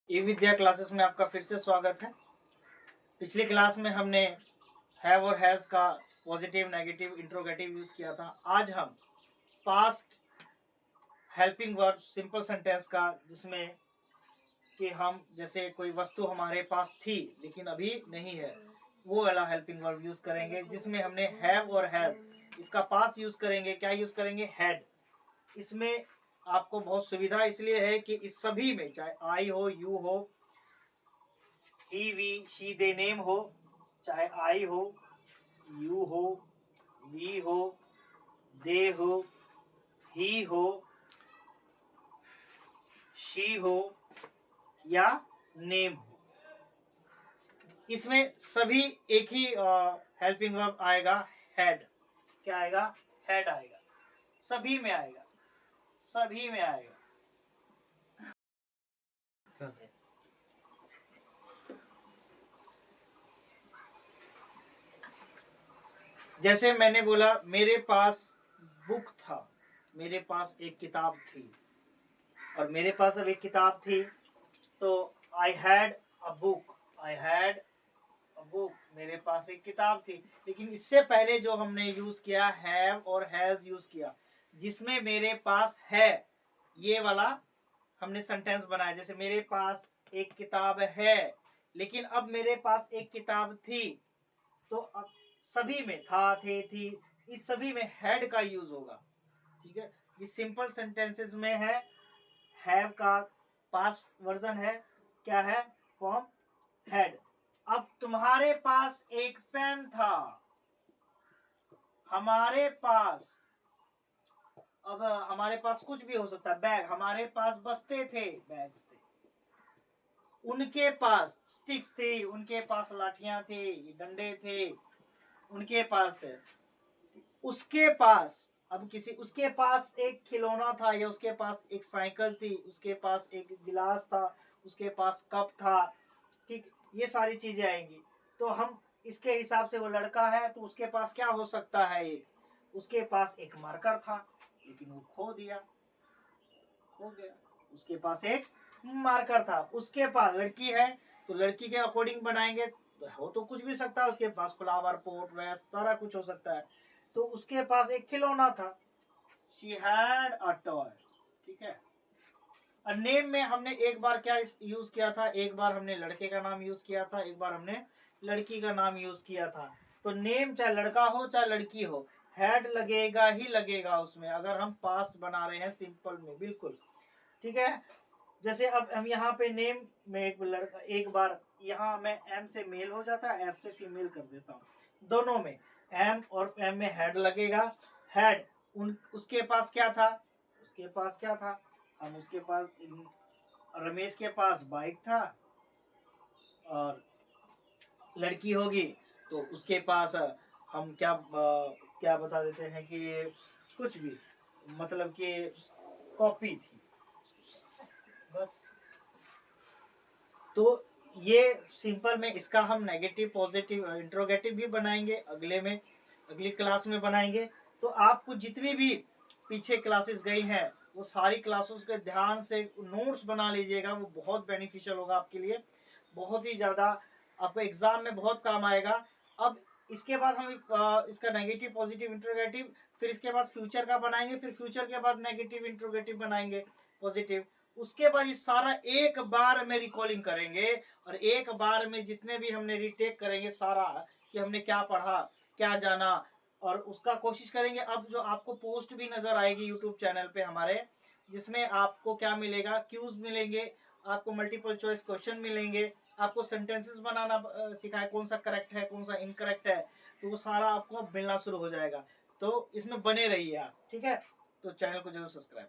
ई विद्या classes में आपका फिर से स्वागत है। पिछली क्लास में हमने हैव और हैज का पॉजिटिव, नेगेटिव, इंट्रोगेटिव यूज किया था। आज हम past helping verb simple sentence का, जिसमें कि हम जैसे कोई वस्तु हमारे पास थी लेकिन अभी नहीं है, वो वाला हेल्पिंग वर्ब यूज करेंगे, जिसमें हमने हैव और हैज इसका पास्ट यूज करेंगे। क्या यूज करेंगे? हैड। इसमें आपको बहुत सुविधा इसलिए है कि इस सभी में, चाहे आई हो, यू हो, ही, वी, शी, दे, नेम हो, चाहे आई हो, यू हो, वी हो, दे हो, ही हो, शी हो या नेम हो, इसमें सभी एक ही हेल्पिंग वर्ब आएगा, हैड। क्या आएगा? हैड आएगा। सभी में आएगा, सभी में आएगा। जैसे मैंने बोला मेरे पास बुक था, मेरे पास एक किताब थी, और मेरे पास अब एक किताब थी, तो I had a book, I had a book, मेरे पास एक किताब थी। लेकिन इससे पहले जो हमने यूज किया हैव और हैज यूज किया, जिसमें मेरे पास है, ये वाला हमने सेंटेंस बनाया। जैसे मेरे पास एक किताब है, लेकिन अब मेरे पास एक किताब थी, तो अब सभी में था, थे, थी, इस सभी में हैड का यूज होगा। ठीक है, ये सिंपल सेंटेंसेस में है। हैव का पास्ट वर्जन है, क्या है? Form had. अब तुम्हारे पास एक पेन था, हमारे पास, अब हमारे पास कुछ भी हो सकता है, बैग, हमारे पास बस्ते थे, बैग्स थे। उनके पास स्टिक्स थी, उनके पास लाठियां थी, डंडे थे, उनके पास थे। उसके पास, अब किसी, उसके पास एक खिलौना था, या उसके पास एक साइकिल थी, उसके पास एक गिलास था, उसके पास कप था। ठीक, ये सारी चीजें आएंगी। तो हम इसके हिसाब से, वो लड़का है तो उसके पास क्या हो सकता है? एक, उसके पास एक मार्कर था, लेकिन वो खो दिया, खो गया। उसके पास एक मार्कर था। उसके पास लड़की है, तो लड़की के अकॉर्डिंग बनाएंगे, हो तो कुछ भी सकता है, उसके पास फ्लावर पॉट, वैस सारा कुछ हो सकता है। तो उसके पास एक खिलौना था, शी हैड अ टॉय। ठीक है। और नेम में हमने एक बार क्या यूज किया था? एक बार हमने लड़के का नाम यूज किया था, एक बार हमने लड़की का नाम यूज किया था। तो नेम चाहे लड़का हो चाहे लड़की हो, हैड लगेगा ही लगेगा उसमें, अगर हम पास्ट बना रहे हैं सिंपल में, बिल्कुल। ठीक है। जैसे अब हम यहाँ पे नेम में एक लड़का, एक बार यहाँ मैं एम से मेल हो जाता है, एफ से फीमेल कर देता हूँ, दोनों में एम और एम में हैड लगेगा। हैड, उसके पास क्या था? उसके पास क्या था? हम उसके पास, रमेश के पास बाइक था, और लड़की होगी तो उसके पास हम क्या बता देते हैं कि कुछ भी, मतलब कि कॉपी थी, बस। तो ये सिंपल में, इसका हम नेगेटिव, पॉजिटिव, इंट्रोगेटिव भी बनाएंगे, अगले में, अगली क्लास में बनाएंगे। तो आपको जितनी भी पीछे क्लासेस गई हैं, वो सारी क्लासेस के ध्यान से नोट्स बना लीजिएगा, वो बहुत बेनिफिशियल होगा आपके लिए, बहुत ही ज़्यादा आपको एग्जाम में बहुत काम आएगा। अब इसके बाद हम इसका नेगेटिव, पॉजिटिव, इंट्रोगेटिव, फिर इसके बाद फ्यूचर का बनाएंगे, फिर फ्यूचर के बाद नेगेटिव, इंट्रोगेटिव बनाएंगे, पॉजिटिव। उसके बाद ये सारा एक बार में रिकॉलिंग करेंगे, और एक बार में जितने भी हमने रिटेक करेंगे सारा, कि हमने क्या पढ़ा, क्या जाना, और उसका कोशिश करेंगे। अब जो आपको पोस्ट भी नजर आएगी यूट्यूब चैनल पे हमारे, जिसमें आपको क्या मिलेगा? क्यूज मिलेंगे, आपको मल्टीपल चॉइस क्वेश्चन मिलेंगे, आपको सेंटेंसेस बनाना सिखाए, कौन सा करेक्ट है, कौन सा इनकरेक्ट है, तो वो सारा आपको मिलना शुरू हो जाएगा। तो इसमें बने रहिए आप, ठीक है? तो चैनल को जरूर सब्सक्राइब